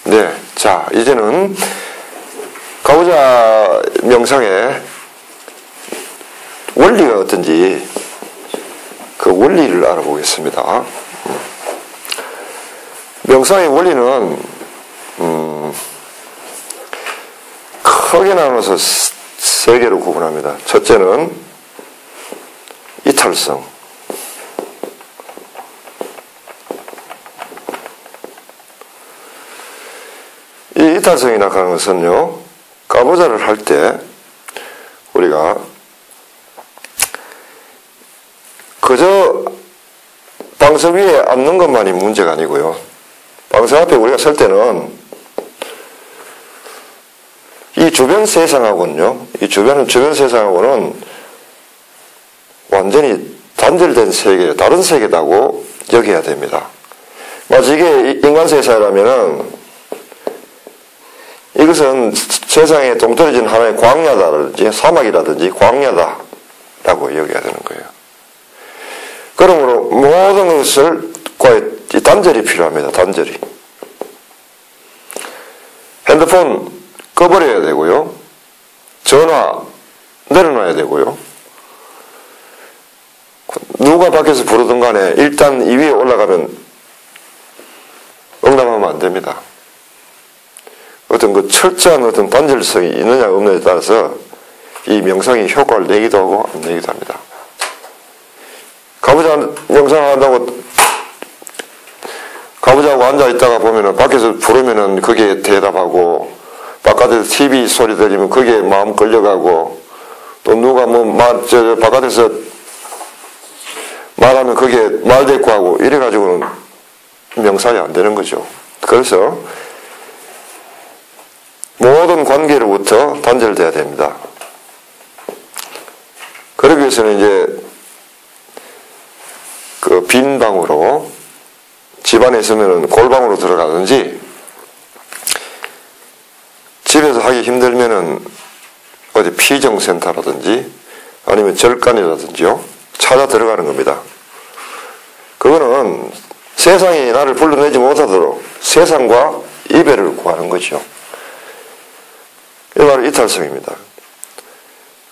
네, 자 이제는 가부좌 명상의 원리가 어떤지 그 원리를 알아보겠습니다. 명상의 원리는 크게 나눠서 세 개로 구분합니다. 첫째는 이탈성, 이 이탈성이라고 하는 것은요, 가부좌를 할 때 우리가 그저 방석 위에 앉는 것만이 문제가 아니고요, 방석 앞에 우리가 설 때는 이 주변 세상하고는요, 이 주변 세상하고는 완전히 단절된 세계, 다른 세계다고 여겨야 됩니다. 마치 이게 인간 세상이라면은 이것은 세상에 동떨어진 하나의 광야다라든지 사막이라든지 광야다라고 여겨야 되는 거예요. 그러므로 모든 것과의 단절이 필요합니다. 단절이. 핸드폰 꺼버려야 되고요. 전화 내려놔야 되고요. 누가 밖에서 부르든 간에 일단 이 위에 올라가면 응답하면 안 됩니다. 어떤 그 철저한 어떤 단절성이 있느냐 없느냐에 따라서 이 명상이 효과를 내기도 하고 안 내기도 합니다. 가부좌 명상한다고 가부좌하고 앉아있다가 보면은 밖에서 부르면은 거기에 대답하고, 바깥에서 TV 소리 들리면 거기에 마음 걸려가고, 또 누가 바깥에서 말하면 거기에 말대꾸하고 이래가지고는 명상이 안 되는 거죠. 그래서 모든 관계로부터 단절돼야 됩니다. 그러기 위해서는 이제 그 빈 방으로, 집안에 있으면 골방으로 들어가든지, 집에서 하기 힘들면은 어디 피정센터라든지 아니면 절간이라든지요, 찾아 들어가는 겁니다. 그거는 세상이 나를 불러내지 못하도록 세상과 이별을 구하는 거죠. 이게 바로 이탈성입니다.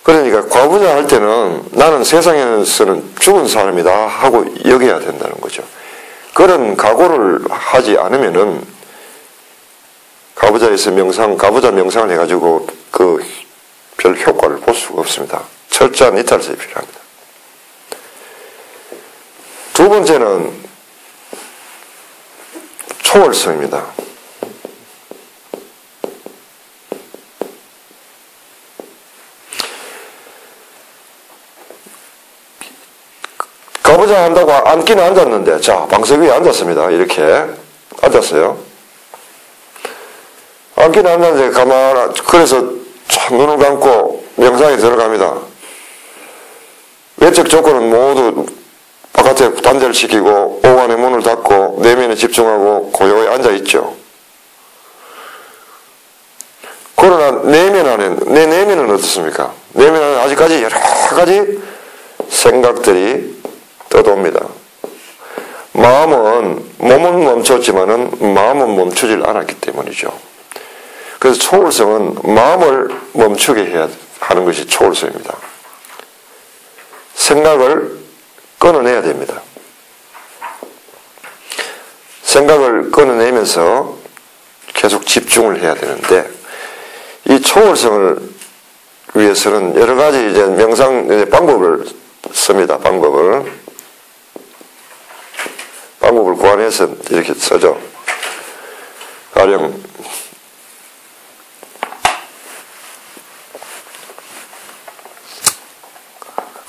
그러니까 가부좌 할 때는 나는 세상에서는 죽은 사람이다 하고 여겨야 된다는 거죠. 그런 각오를 하지 않으면은 가부좌에서 가부좌 명상을 해가지고 그 별 효과를 볼 수가 없습니다. 철저한 이탈성이 필요합니다. 두 번째는 초월성입니다. 가부좌 한다고 앉기는 앉았는데, 자, 방석 위에 앉았습니다. 이렇게 앉았어요. 앉기는 앉았는데 그래서 눈을 감고 명상에 들어갑니다. 외적 조건은 모두 바깥에 단절시키고 오간의 문을 닫고 내면에 집중하고 고요히 앉아있죠. 그러나 내면 안에, 내 내면은 어떻습니까? 내면 안에 아직까지 여러 가지 생각들이 떠도옵니다. 몸은 멈췄지만은 마음은 멈추질 않았기 때문이죠. 그래서 초월성은 마음을 멈추게 해야 하는 것이 초월성입니다. 생각을 끊어내야 됩니다. 생각을 끊어내면서 계속 집중을 해야 되는데, 이 초월성을 위해서는 여러 가지 이제 명상 방법을 씁니다. 방법을 고안해서 이렇게 써죠. 가령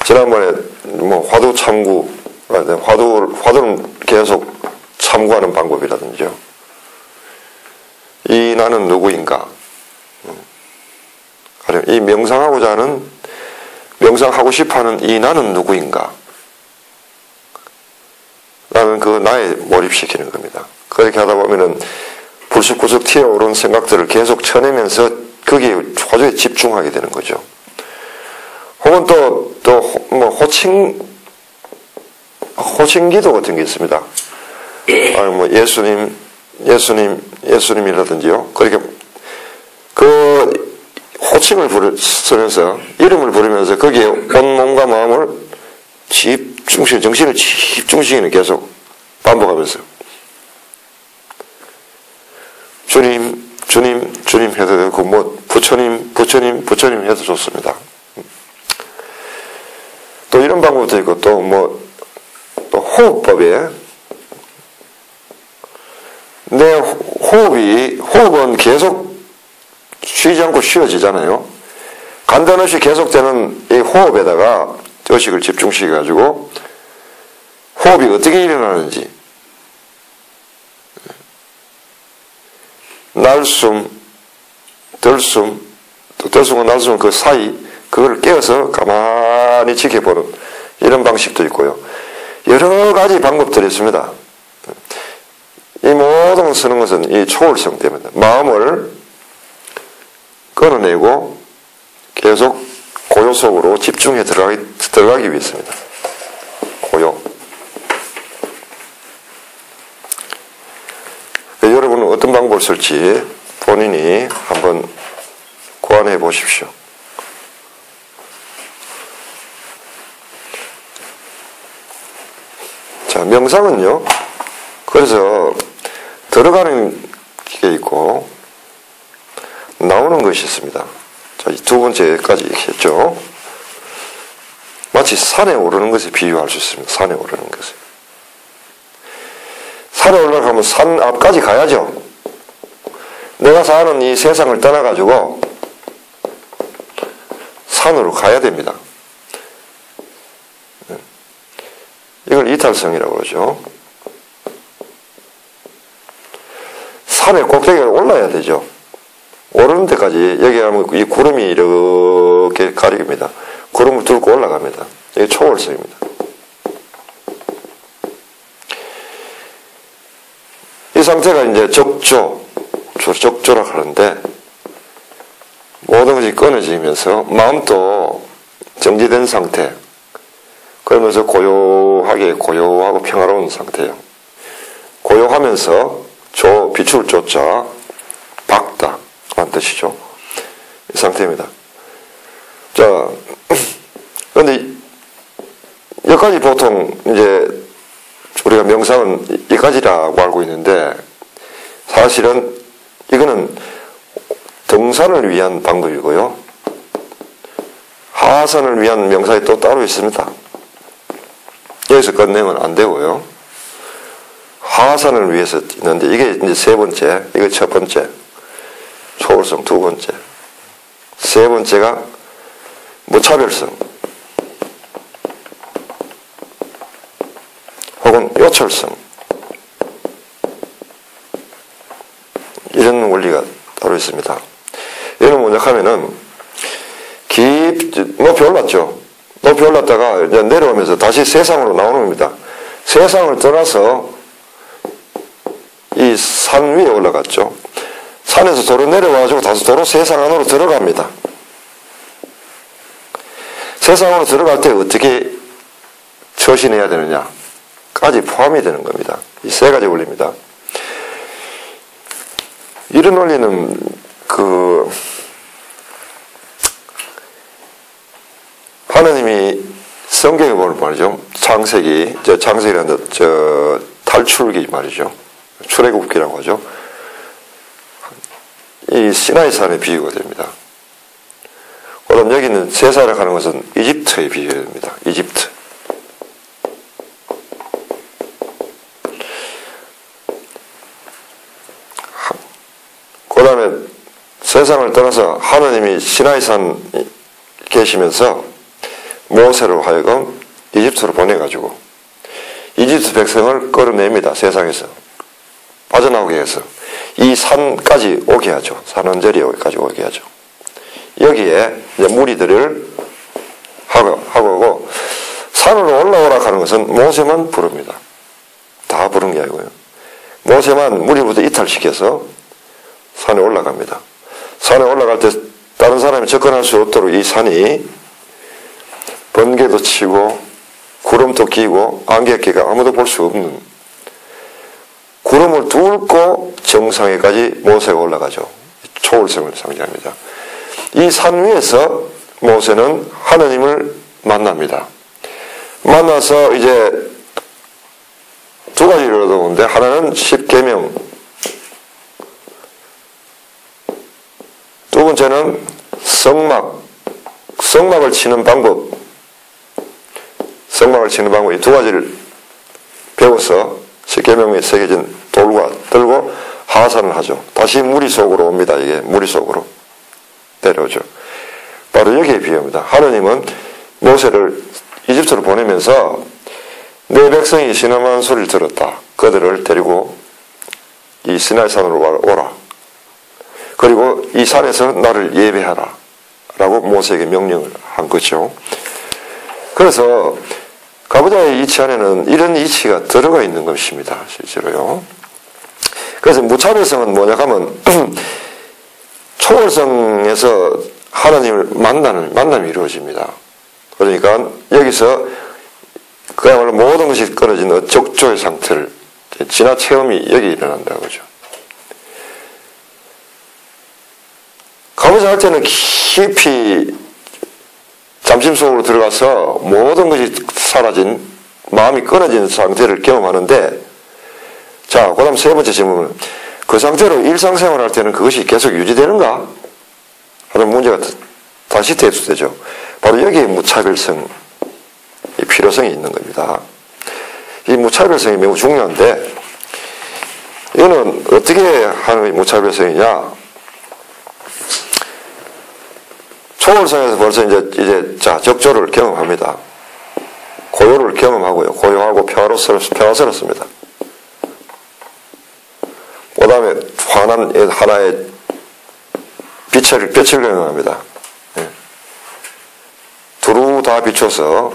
지난번에 화두 참구, 화두는 계속 참구하는 방법이라든지요. 이 나는 누구인가? 가령 이 명상하고 싶어하는 이 나는 누구인가? 나는 그 나에 몰입시키는 겁니다. 그렇게 하다 보면은 불쑥불쑥 튀어오른 생각들을 계속 쳐내면서 거기에 화두에 집중하게 되는 거죠. 혹은 호칭기도 같은 게 있습니다. 예수님, 예수님이라든지요. 그렇게 그 호칭을 쓰면서 이름을 부르면서 거기에 온 몸과 마음을 정신을 집중시키는 계속 반복하면서 주님, 주님, 주님 해도 되고 뭐 부처님, 부처님, 부처님 해도 좋습니다. 또 이런 방법도 있고 또 호흡법에 내 호흡은 계속 쉬지 않고 쉬어지잖아요. 간단 없이 계속되는 이 호흡에다가 의식을 집중시켜가지고 호흡이 어떻게 일어나는지 날숨, 들숨, 또 들숨과 날숨 그 사이 그걸 깨어서 가만히 지켜보는 이런 방식도 있고요. 여러 가지 방법들이 있습니다. 이 모든 쓰는 것은 이 초월성 때문에 마음을 끊어내고 계속 고요 속으로 집중해 들어가기 위해서입니다. 고요. 여러분은 어떤 방법을 쓸지 본인이 한번 고안해 보십시오. 자, 명상은요, 그래서 들어가는 게 있고 나오는 것이 있습니다. 자, 두 번째까지 했죠. 마치 산에 오르는 것에 비유할 수 있습니다. 산에 오르는 것에. 산에 올라가면 산 앞까지 가야죠. 내가 사는 이 세상을 떠나가지고 산으로 가야 됩니다. 이걸 이탈성이라고 그러죠. 산의 꼭대기에 올라야 되죠. 오르는 데까지 여기 가면 이 구름이 이렇게 가립니다. 구름을 뚫고 올라갑니다. 이게 초월성입니다. 이 상태가 이제 적조라 하는데 모든 것이 끊어지면서 마음도 정지된 상태, 그러면서 고요하고 평화로운 상태예요. 고요하면서 빛을 쫓아 밝다 라는 뜻이죠. 이 상태입니다. 자, 그런데 여기까지 보통 이제 우리가 명상은 이까지라고 알고 있는데 사실은 이거는 등산을 위한 방법이고요. 하산을 위한 명상이 또 따로 있습니다. 여기서 끝내면 안 되고요. 하산을 위해서 있는데 이게 이제 세 번째, 이게 첫 번째, 초월성 두 번째, 세 번째가 무차별성 혹은 요철성 이런 원리가 따로 있습니다. 얘는 뭐냐 하면은 높이 올랐죠. 높이 올랐다가 이제 내려오면서 다시 세상으로 나오는 겁니다. 세상을 떠나서 이 산 위에 올라갔죠. 산에서 도로 내려와가지고 다시 도로 세상 안으로 들어갑니다. 세상으로 들어갈 때 어떻게 처신해야 되느냐까지 포함이 되는 겁니다. 이 세 가지 원리입니다. 이런 원리는 하나님이 성경에 보면 말이죠. 창세기라는 탈출기 말이죠. 출애굽기라고 하죠. 이 시나이산의 비유가 됩니다. 그럼 여기는 세사라고 하는 것은 이집트의 비유가 됩니다. 이집트. 그 다음에 세상을 떠나서 하나님이 시나이산 계시면서 모세로 하여금 이집트로 보내가지고 이집트 백성을 끌어냅니다. 세상에서 빠져나오게 해서 이 산까지 오게 하죠. 산 언저리까지 오게 하죠. 여기에 이제 무리들을 하고 산으로 올라오라 하는 것은 모세만 부릅니다. 다 부른 게 아니고요. 모세만 무리부터 이탈시켜서 산에 올라갑니다. 산에 올라갈 때 다른 사람이 접근할 수 없도록 이 산이 번개도 치고 구름도 끼고 안개끼가 아무도 볼 수 없는 구름을 뚫고 정상에까지 모세가 올라가죠. 초월성을 상징합니다. 이 산 위에서 모세는 하느님을 만납니다. 만나서 이제 두 가지를 얻어오는데, 하나는 십계명, 두 번째는 성막을 치는 방법, 이 두 가지를 배워서 십계명에 새겨진 돌과 들고 하산을 하죠. 다시 무리 속으로 옵니다. 이게 무리 속으로 내려오죠. 바로 여기에 비유합니다. 하느님은 모세를 이집트로 보내면서 내 백성이 신음하는 소리를 들었다. 그들을 데리고 이 시나이 산으로 오라. 그리고 이 산에서 나를 예배하라. 라고 모세에게 명령을 한 거죠. 그래서 가부장의 이치 안에는 이런 이치가 들어가 있는 것입니다. 실제로요. 그래서 무차별성은 뭐냐 하면 초월성에서 하나님을 만남이 이루어집니다. 그러니까 여기서 그야말로 모든 것이 끊어진 적조의 상태를, 진화 체험이 여기 일어난다고 그러죠. 가부장 할 때는 깊이 잠심 속으로 들어가서 모든 것이 사라진, 마음이 끊어진 상태를 경험하는데, 자, 그 다음 세 번째 질문은, 그 상태로 일상생활 할 때는 그것이 계속 유지되는가? 하는 문제가 다시 대두되죠. 바로 여기에 무차별성, 이 필요성이 있는 겁니다. 이 무차별성이 매우 중요한데, 이거는 어떻게 하는 무차별성이냐? 초월성에서 벌써 이제 적조를 경험합니다. 고요를 경험하고요. 고요하고 평화스럽습니다. 그 다음에 환한 하나의 빛을 경험합니다. 예. 두루 다 비춰서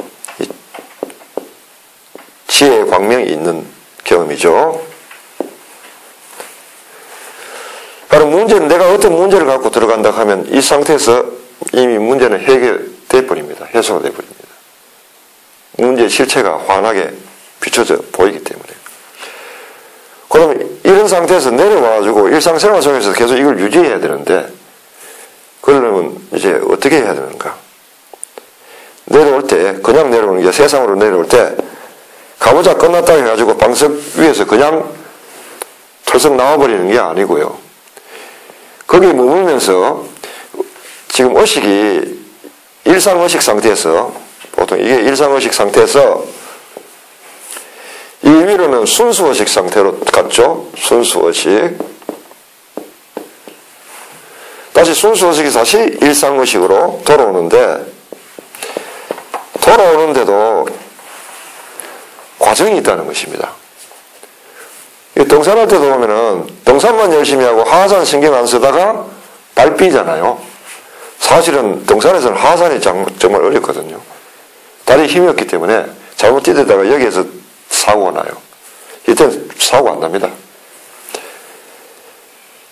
지혜의 광명이 있는 경험이죠. 바로 문제는, 내가 어떤 문제를 갖고 들어간다 하면 이 상태에서 이미 문제는 해결돼 버립니다. 해소가 돼 버립니다. 문제의 실체가 환하게 비춰져 보이기 때문에. 그러면 이런 상태에서 내려와가지고 일상생활 속에서 계속 이걸 유지해야 되는데, 그러려면 이제 어떻게 해야 되는가? 내려올 때, 그냥 내려오는 게, 세상으로 내려올 때, 가보자 끝났다 해가지고 방석 위에서 그냥 털썩 나와버리는 게 아니고요. 거기에 머물면서 지금 의식이 일상의식 상태에서, 보통 이게 일상의식 상태에서 이 위로는 순수의식 상태로 갔죠. 순수의식. 다시 순수의식이 다시 일상의식으로 돌아오는데도 과정이 있다는 것입니다. 등산할 때도 보면은 등산만 열심히 하고 하산 신경 안 쓰다가 발삐잖아요. 사실은 등산에서는 하산이 정말 어렵거든요. 다리에 힘이 없기 때문에 잘못 뛰다가 여기에서 사고가 나요. 이때는 사고 안 납니다.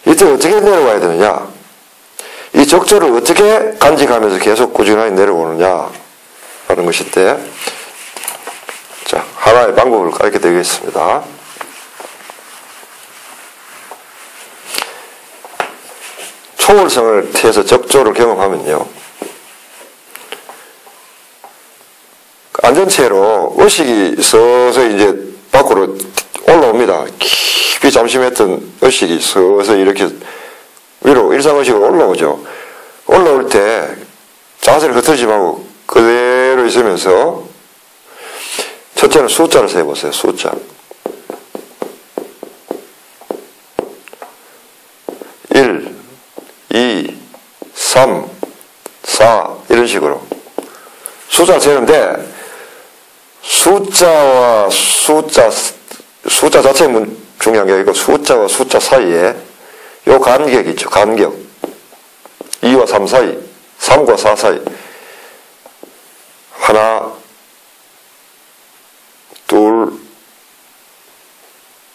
이때 어떻게 내려와야 되느냐? 이 적조를 어떻게 간직하면서 계속 꾸준하게 내려오느냐 하는 것인데, 자, 하나의 방법을 가르쳐 드리겠습니다. 초월성을 해서 적조를 경험하면요, 안전체로 의식이 서서히 이제 밖으로 올라옵니다. 깊이 잠심했던 의식이 서서히 이렇게 위로 일상의식으로 올라오죠. 올라올 때 자세를 흐트리지 말고 그대로 있으면서 첫째는 숫자를 세보세요. 숫자. 1, 2, 3, 4 이런 식으로 숫자를 세는데, 숫자 자체는 중요한 게 아니고 숫자와 숫자 사이에 요 간격이 있죠. 간격. 2와 3 사이, 3과 4 사이. 하나, 둘,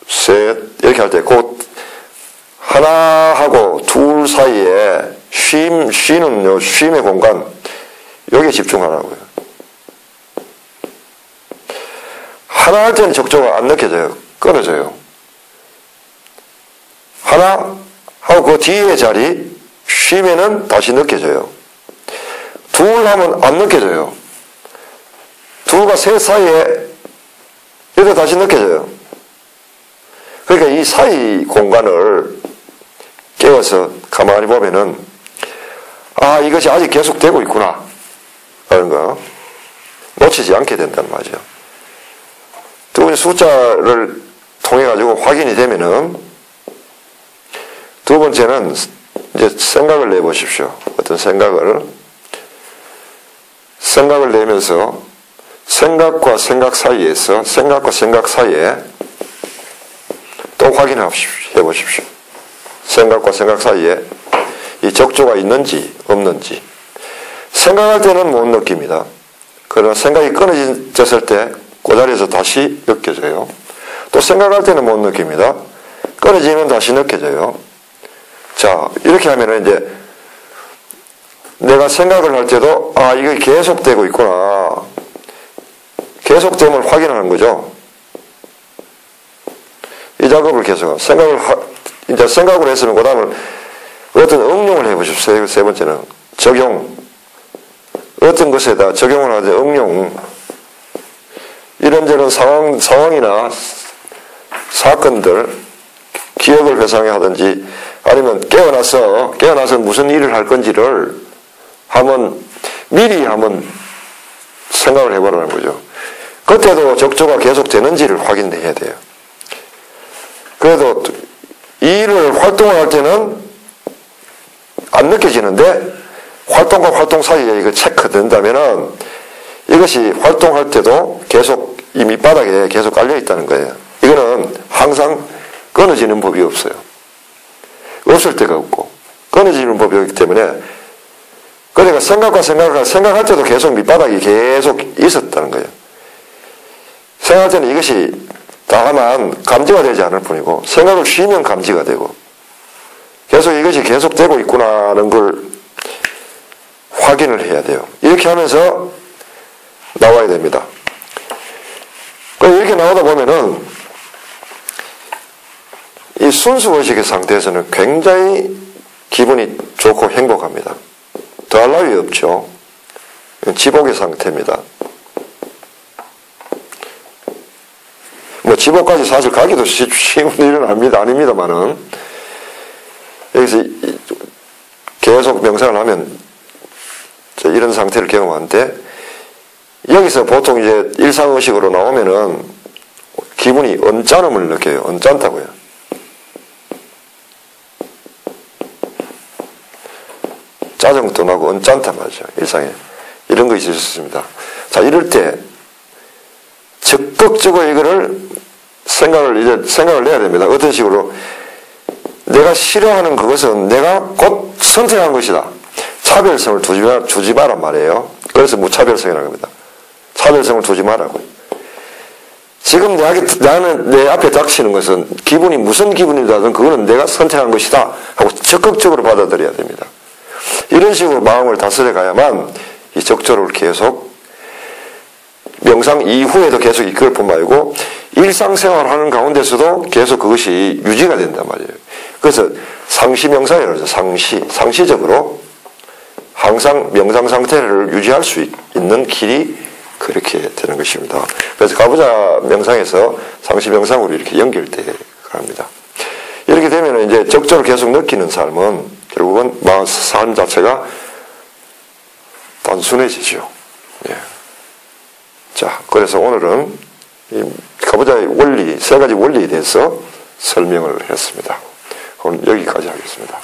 셋 이렇게 할 때 그 하나하고 둘 사이에 쉬는 쉼의 공간, 여기에 집중하라고요. 하나 할 때는 적조가 안 느껴져요. 끊어져요. 하나 하고 그 뒤에 자리 쉬면은 다시 느껴져요. 둘 하면 안 느껴져요. 둘과 셋 사이에 이렇게 다시 느껴져요. 그러니까 이 사이 공간을 깨워서 가만히 보면은 아, 이것이 아직 계속되고 있구나 라는 거 놓치지 않게 된단 말이죠. 두 번째 숫자를 통해 가지고 확인이 되면은 두 번째는 이제 생각을 내보십시오. 어떤 생각을 내면서 생각과 생각 사이에서 생각과 생각 사이에 또 확인해 보십시오. 생각과 생각 사이에 이 적조가 있는지 없는지. 생각할 때는 못 느낍니다. 그러나 생각이 끊어졌을 때 그 자리에서 다시 느껴져요. 또 생각할 때는 못 느낍니다. 끊어지면 다시 느껴져요. 자, 이렇게 하면은 이제 내가 생각을 할 때도 아, 이게 계속되고 있구나. 계속됨을 확인하는 거죠. 이 작업을 계속 이제 생각을 했으면 그 다음은 어떤 응용을 해보십시오. 세 번째는 적용. 어떤 것에다 적용을 하되 응용. 이런저런 상황이나 사건들, 기억을 회상해 하든지 아니면 깨어나서 무슨 일을 할 건지를 미리 한번 생각을 해보라는 거죠. 그때도 적조가 계속 되는지를 확인해야 돼요. 그래도 이 일을 활동을 할 때는 안 느껴지는데 활동과 활동 사이에 이거 체크된다면은 이것이 활동할 때도 계속 이 밑바닥에 계속 깔려 있다는 거예요. 이거는 항상 끊어지는 법이 없어요. 없을 때가 없고 끊어지는 법이 없기 때문에 그러니까 생각할 때도 계속 밑바닥이 계속 있었다는 거예요. 생각할 때는 이것이 다만 감지가 되지 않을 뿐이고 생각을 쉬면 감지가 되고 계속 이것이 계속되고 있구나 하는 걸 확인을 해야 돼요. 이렇게 하면서 나와야 됩니다. 이렇게 나오다 보면은 이 순수의식의 상태에서는 굉장히 기분이 좋고 행복합니다. 더할 나위 없죠. 지복의 상태입니다. 뭐 지복까지 사실 가기도 쉬운 일은 아닙니다만은 여기서 계속 명상을 하면 이런 상태를 경험하는데 여기서 보통 이제 일상의식으로 나오면은 기분이 언짢음을 느껴요. 언짢다고요. 짜증도 나고 언짢단 말이죠. 일상에. 이런 거 있을 수 있습니다. 자, 이럴 때 적극적으로 이거를 생각을 내야 됩니다. 어떤 식으로 내가 싫어하는 그것은 내가 곧 선택한 것이다. 차별성을 두지 마란 말이에요. 그래서 무차별성이라는 겁니다. 차별성을 두지 말라고. 지금 나는 내 앞에 닥치는 것은 기분이 무슨 기분이든 그거는 내가 선택한 것이다 하고 적극적으로 받아들여야 됩니다. 이런 식으로 마음을 다스려 가야만 이 적조를 계속 명상 이후에도 계속 이끌 뿐만 아니고 일상생활 하는 가운데서도 계속 그것이 유지가 된단 말이에요. 그래서 상시 명상이라고 하죠. 상시적으로 항상 명상 상태를 유지할 수 있는 길이 그렇게 되는 것입니다. 그래서 가부좌 명상에서 상시 명상으로 이렇게 연결되어 갑니다. 이렇게 되면 이제 적조를 계속 느끼는 삶은 결국은 삶 자체가 단순해지죠. 예. 자, 그래서 오늘은 이 가부좌의 원리, 세 가지 원리에 대해서 설명을 했습니다. 오늘 여기까지 하겠습니다.